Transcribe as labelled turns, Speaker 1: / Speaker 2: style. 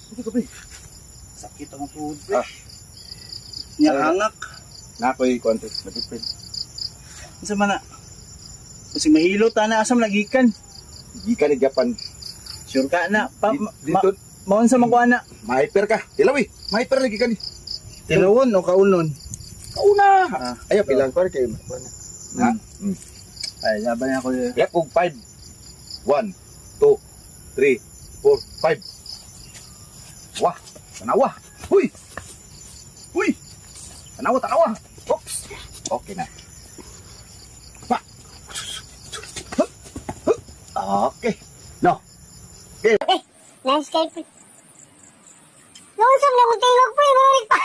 Speaker 1: Hindi ka, pre.
Speaker 2: Sakit ang tuhod, pre. Nyangak.
Speaker 1: Nakoy contest na different.
Speaker 2: Isa man na. Kasi mahilo ta na asam lagikan.
Speaker 1: Gikan ni Japan.
Speaker 2: Sure ka na.
Speaker 1: Dito,
Speaker 2: Maon sa makuha na.
Speaker 1: ma-hyper ka. Tilawi, ma-hyper lagi ka ni.
Speaker 2: Tilawon o kaunon?
Speaker 1: Kauna.
Speaker 2: Ah,
Speaker 1: Ayaw, pilang par kayo. Na.
Speaker 2: Ay, laban ako.
Speaker 1: Kaya kung 5. 1, 2, 3, 4, 5. Wah, tanawa. Huy! Huy! Tanawa, tanawa. Oops. Okay na. Pa. Okay. No.
Speaker 3: Nice kay pre. Nausap na kong tingog pre, marik pa.